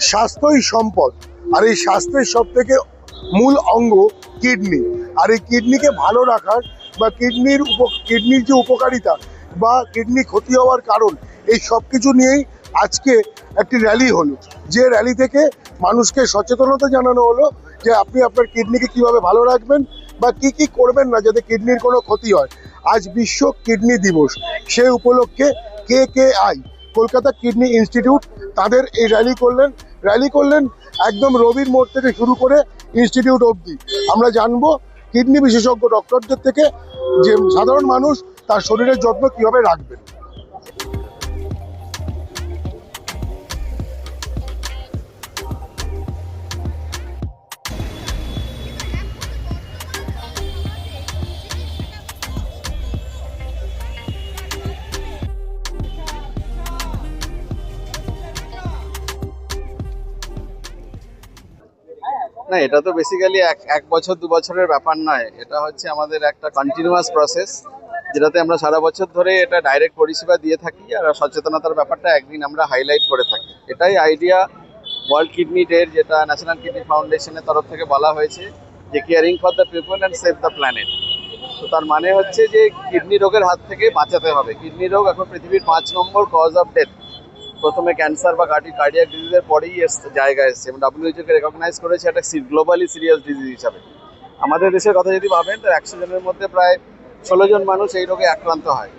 স্বাস্থ্যই সম্পদ, আর এই স্বাস্থ্যের সব থেকে মূল অঙ্গ কিডনি। আর এই কিডনিকে ভালো রাখার বা কিডনির যে উপকারিতা বা কিডনি ক্ষতি হওয়ার কারণ, এই সব কিছু নিয়েই আজকে একটি র্যালি হলো। যে র্যালি থেকে মানুষকে সচেতনতা জানানো হলো যে আপনি আপনার কিডনিকে কিভাবে ভালো রাখবেন বা কি কি করবেন না যাতে কিডনির কোনো ক্ষতি হয়। আজ বিশ্ব কিডনি দিবস, সেই উপলক্ষে KKI কলকাতা কিডনি ইনস্টিটিউট তাদের এই র্যালি করলেন একদম রবির মোড় থেকে শুরু করে ইনস্টিটিউট অবধি। আমরা জানবো কিডনি বিশেষজ্ঞ ডক্টরদের থেকে যে সাধারণ মানুষ তার শরীরের যত্ন কিভাবে রাখবেন। না, এটা তো বেসিক্যালি এক বছর 2 বছরের ব্যাপার নয়। এটা হচ্ছে আমাদের একটা কন্টিনিউয়াস প্রসেস, যেটাতে আমরা সারা বছর ধরে এটা ডাইরেক্ট পরিষেবা দিয়ে থাকি। আর সচেতনতার ব্যাপারটা একদিন আমরা হাইলাইট করে থাকি। এটাই আইডিয়া ওয়ার্ল্ড কিডনি ডের, যেটা ন্যাশনাল কিডনি ফাউন্ডেশনের তরফ থেকে বলা হয়েছে যে caring for the people and save the planet. তো তার মানে হচ্ছে যে কিডনি রোগের হাত থেকে বাঁচাতে হবে। কিডনি রোগ এখন পৃথিবীর 5 নম্বর কজ অফ ডেথ। প্রথমে ক্যান্সার বা কার্ডিয়াক ডিজিজের পরেই জায়গায় এসছে, এবং WHO কে রেকগনাইজ করেছে একটা গ্লোবালি সিরিয়াস ডিজিজ হিসাবে। আমাদের দেশের কথা যদি ভাবেন, তো 100 জনের মধ্যে প্রায় 16 জন মানুষ এই রোগে আক্রান্ত হয়।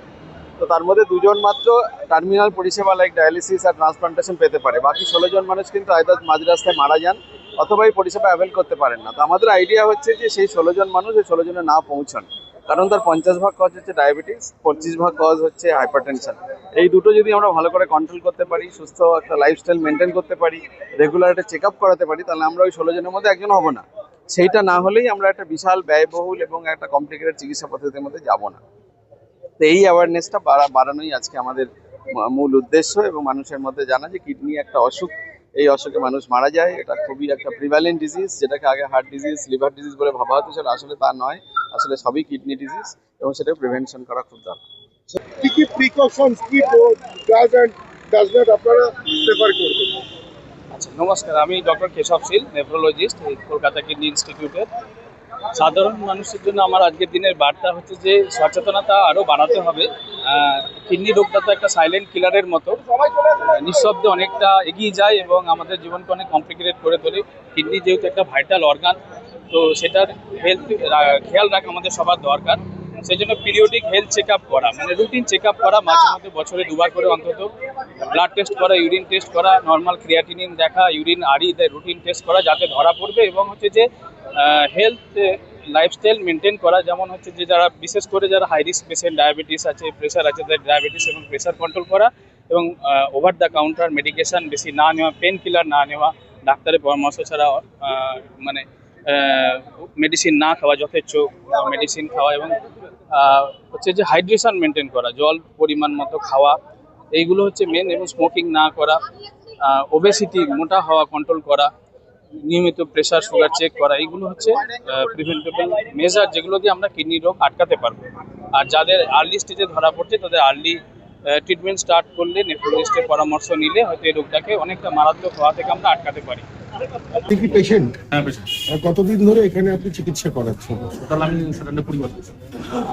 তো তার মধ্যে 2 জন মাত্র টার্মিনাল পরিষেবা লাইক ডায়ালিসিস আর ট্রান্সপ্লান্টেশন পেতে পারে। বাকি 16 জন মানুষ কিন্তু হয়তো মাঝ রাস্তায় মারা যান অথবা এই পরিষেবা অ্যাভেল করতে পারেন না। তো আমাদের আইডিয়া হচ্ছে যে সেই 16 জন মানুষ এই 16 জনে না পৌঁছান, কারণ তার 50 ভাগ কজ হচ্ছে ডায়াবেটিস, 25 ভাগ কজ হচ্ছে হাইপারটেনশন। এই দুটো যদি আমরা ভালো করে কন্ট্রোল করতে পারি, সুস্থ একটা লাইফস্টাইল মেনটেন করতে পারি, রেগুলার একটা চেক আপ করাতে পারি, তাহলে আমরা ওই 16 জনের মধ্যে একজন হব না। সেইটা না হলেই আমরা একটা বিশাল ব্যয়বহুল এবং একটা কমপ্লিকেটেড চিকিৎসা পদ্ধতির মধ্যে যাব না। তো এই অ্যাওয়ারনেসটা বাড়ানোই আজকে আমাদের মূল উদ্দেশ্য, এবং মানুষের মধ্যে জানা যে কিডনি একটা অসুখ, এই অসুখে মানুষ মারা যায়। এটা খুবই একটা প্রিভ্যালেন্ট ডিজিজ, যেটাকে আগে হার্ট ডিজিজ, লিভার ডিজিজ বলে ভাবা হতো, সেটা আসলে তা নয়। আসলে সবই কিডনি ডিজিজ, এবং সেটা প্রিভেনশন করা খুব দরকার। কি কি প্রিকশনস কি ডাজ এন্ড ডাজ নট আপনারা প্রেফার করবেন? আচ্ছা, নমস্কার। আমি ডক্টর কেশব শীল, নেফ্রোলজিস্ট, এই কলকাতা কিডনি ইনস্টিটিউটের। সাধারণ মানুষের জন্য আমার আজকের দিনের বার্তা হচ্ছে যে সচেতনতা আরও বাড়াতে হবে। কিডনি রোগটা তো একটা সাইলেন্ট কিলারের মতো, নিঃশব্দে অনেকটা এগিয়ে যায় এবং আমাদের জীবনকে অনেক কমপ্লিকেটেড করে তোলে। কিডনি যেহেতু একটা ভাইটাল অর্গান, তো সেটার হেলথ খেয়াল রাখা আমাদের সবার দরকার। সেই জন্য পিরিয়ডিক হেলথ চেক আপ করা, মানে রুটিন চেক আপ করা, মাঝে মধ্যে বছরে 2বার করে অন্তত ব্লাড টেস্ট করা, ইউরিন টেস্ট করা, নর্মাল ক্রিয়াটিনিন দেখা, ইউরিন রুটিন টেস্ট করা, যাতে ধরা পড়বে। এবং হচ্ছে যে হেলথ লাইফস্টাইল মেনটেন করা, যেমন হচ্ছে যে যারা বিশেষ করে যারা হাই রিস্ক পেশেন্ট, ডায়াবেটিস আছে, প্রেশার আছে, তাদের ডায়াবেটিস এবং প্রেশার কন্ট্রোল করা, এবং ওভার দ্য কাউন্টার মেডিকেশন বেশি না নেওয়া, পেন কিলার না নেওয়া, ডাক্তারের পরামর্শ ছাড়া মানে মেডিসিন না খাওয়া, যথেচ্ছ মেডিসিন খাওয়া, এবং হচ্ছে যে হাইড্রেশন মেনটেন করা, জল পরিমাণ মতো খাওয়া, এইগুলো হচ্ছে মেন। এবং স্মোকিং না করা, ওবেসিটি মোটা হওয়া কন্ট্রোল করা, নিয়মিত প্রেশার সুগার চেক করা, এইগুলো হচ্ছে প্রিভেন্টেবল মেজার, যেগুলো দিয়ে আমরা কিডনি রোগ আটকাতে পারবো। আর যাদের আর্লি স্টেজে ধরা পড়ছে, তাদের আর্লি ট্রিটমেন্ট স্টার্ট করলে, নেফ্রোলজিস্টের পরামর্শ নিলে হয়তো এই রোগটাকে অনেকটা মারাত্মক হওয়া থেকে আমরা আটকাতে পারি। আপনি কি পেশেন্ট? হ্যাঁ, পেশেন্ট। কতদিন ধরে এখানে আপনি চিকিৎসা করাচ্ছেন? টোটাল আমি 20 বছর।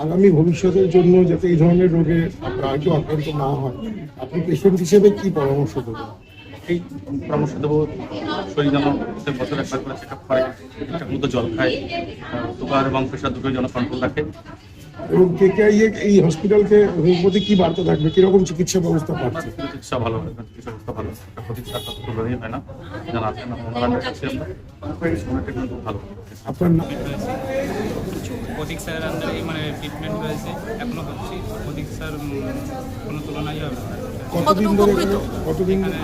আগামী ভবিষ্যতের জন্য যাতে এই ধরনের রোগে আপনার কেউ আক্রান্ত না হয়, আপনি পেশেন্ট হিসেবে কি পরামর্শ দেবেন? এই পরামর্শ দেবো, শরীর যেন বছর একবার করে চেক আপ করে, ঠিকঠাক মতো জল খায়, সুগার এবং প্রেশার দুটোই যেন কন্ট্রোল রাখে। এবং KKI এই হসপিটালকে প্রতি কি বার্তা থাকবে, কিরকম চিকিৎসা ব্যবস্থা পাচ্ছে? চিকিৎসা ভালো, চিকিৎসা ব্যবস্থা ভালো, প্রতীক্ষা তুলনায় হয় না, যারা আছেন ওনারা কাছে আমরা ট্রিটমেন্ট খুব ভালো। আপনার নাম? প্রতীক স্যারের আন্ডারে মানে ট্রিটমেন্ট হয়েছে, এখনো হচ্ছে। প্রতীক স্যার কোনো তুলনাই হবে না। কতদিন ধরে? কতদিন? এখানে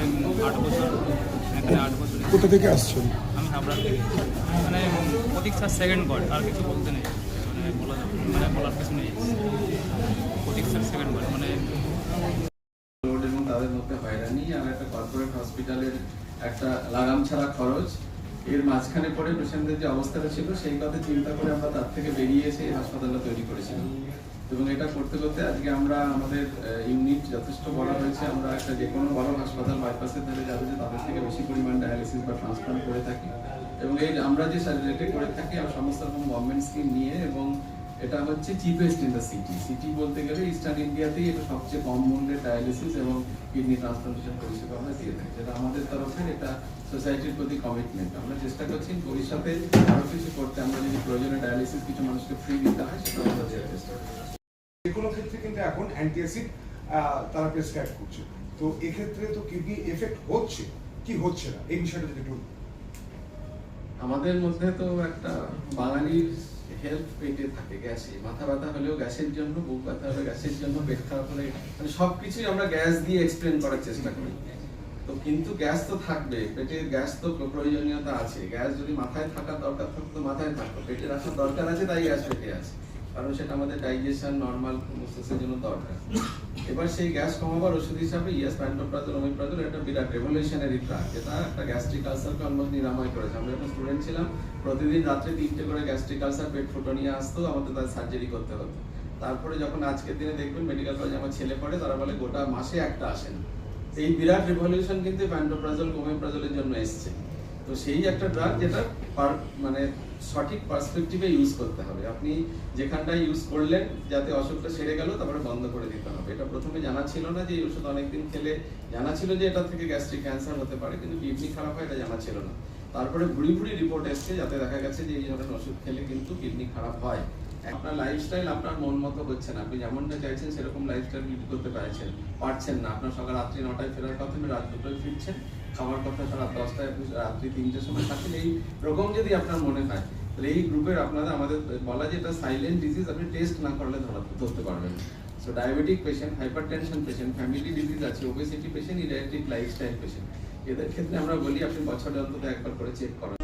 8 বছর, এখানে 8 বছর। কোথা থেকে আসছেন? আমি হাবড়া থেকে। মানে প্রতীক স্যার সেকেন্ড গড, আর কিছু বলতে নেই, মানে বলার কিছু নেই। প্রতীক স্যার সেকেন্ড গড, মানে এবং তাদের মধ্যে হয়রানি আর একটা কর্পোরেট হসপিটালের একটা লাগাম ছাড়া খরচ, এর মাঝখানে পড়ে পেশেন্টদের যে অবস্থাটা ছিল সেই কথা চিন্তা করে আমরা তার থেকে বেরিয়ে এসে এই হাসপাতালটা তৈরি করেছিলাম। এবং এটা করতে করতে আজকে আমরা আমাদের ইউনিট যথেষ্ট বড় হয়েছে। আমরা একটা যে কোনো বড় হাসপাতাল বাইপাসের ধারে যাবে যে তাদের থেকে বেশি পরিমাণ ডায়ালিসিস বা ট্রান্সপ্লান্ট করে থাকি। এবং এই আমরা যে রেটে করে থাকি আমরা সমস্ত রকম গভর্নমেন্ট স্কিম নিয়ে, এবং এটা হচ্ছে চিপেস্ট ইন দ্য সিটি বলতে গেলে ইস্টার্ন ইন্ডিয়াতেই এটা সবচেয়ে কম মূল্যে ডায়ালিসিস এবং কিডনি ট্রান্সপ্লান্টেশন পরিষেবা আমরা দিয়ে থাকি, যেটা আমাদের তরফে এটা সোসাইটির প্রতি কমিটমেন্ট। আমরা চেষ্টা করছি ভবিষ্যতে আরো কিছু করতে, আমরা যদি প্রয়োজনে ডায়ালিসিস কিছু মানুষকে ফ্রি দিতে হয় সেটা আমরা দেওয়ার চেষ্টা করছি। যে কোনো ক্ষেত্রে কিন্তু এখন অ্যান্টিঅ্যাসিড তারা প্রেসক্রাইব করছে, তো এক্ষেত্রে তো কিডনি এফেক্ট হচ্ছে কি হচ্ছে না এই বিষয়টা যদি একটু। আমাদের মধ্যে তো একটা বাঙালির হেলথ পেটে থাকে, গ্যাসে মাথা ব্যথা হলেও গ্যাসের জন্য, বুক ব্যথা হলে গ্যাসের জন্য, পেট খারাপ হলে, মানে সবকিছুই আমরা গ্যাস দিয়ে এক্সপ্লেন করার চেষ্টা করি। তো কিন্তু গ্যাস তো থাকবে, পেটের গ্যাস তো প্রয়োজনীয়তা আছে। গ্যাস যদি মাথায় থাকার দরকার থাকতো মাথায় থাকতো, পেটে রাখার দরকার আছে তাই গ্যাস পেটে আছে, কারণ সেটা আমাদের ডাইজেশন নর্মাল প্রসেসের জন্য দরকার। এবার সেই গ্যাস কমাবার ওষুধ হিসাবে প্যান্টোপ্রাজল, ওমিপ্রাজল একটা বিরাট রেভলিউশনারি ড্রাগ, যেটা একটা গ্যাস্ট্রিক আলসারকে অলমোস্ট নিরাময় করেছে। আমরা যখন স্টুডেন্ট ছিলাম প্রতিদিন রাত্রে 3টে করে গ্যাস্ট্রিক আলসার পেট ফুটো নিয়ে আসতো, আমাদের তার সার্জারি করতে হতো। তারপরে যখন আজকের দিনে দেখবেন মেডিকেল কলেজে আমার ছেলে পড়ে, তারা বলে গোটা মাসে একটা আসে না। এই বিরাট রেভলিউশন কিন্তু প্যান্টোপ্রাজল, ওমিপ্রাজলের জন্য এসছে। তো সেই একটা ড্রাগ যেটা মানে সঠিক পার্সপেক্টিভে ইউজ করতে হবে। আপনি যেখানটায় ইউজ করলেন যাতে অসুখটা সেরে গেল, তারপরে বন্ধ করে দিতে হবে। এটা প্রথমে জানা ছিল না যে এই ওষুধ অনেকদিন খেলে, জানা ছিল যে এটা থেকে গ্যাস্ট্রিক ক্যান্সার হতে পারে, কিন্তু কিডনি খারাপ হয় এটা জানা ছিল না। তারপরে ভুড়ি রিপোর্ট এসছে যাতে দেখা গেছে যে এই ধরনের ওষুধ খেলে কিন্তু কিডনি খারাপ হয়। আপনার লাইফস্টাইল আপনার মন মতো হচ্ছে না, আপনি যেমনটা চাইছেন সেরকম লাইফস্টাইল লিড করতে পারছেন না। আপনার সকাল রাত্রি 9টায় ফেরার কথা, আপনি রাত 2টায় ফিরছেন, খাবার কথা রাত 10টায়, রাত্রি 3টের সময় থাকেন। এই রকম যদি আপনার মনে হয় তাহলে এই গ্রুপের আমাদের বলা যে এটা সাইলেন্ট ডিজিজ, আপনি টেস্ট না করলে ধরতে পারবেন। So diabetic patient, hypertension patient, family disease আছে, ওবেসিটি পেশেন্ট, ইডায়াটিক লাইফস্টাইল পেশেন্ট, এদের ক্ষেত্রে আমরা বলি আপনি বছরে অন্তত একবার করে চেক করান।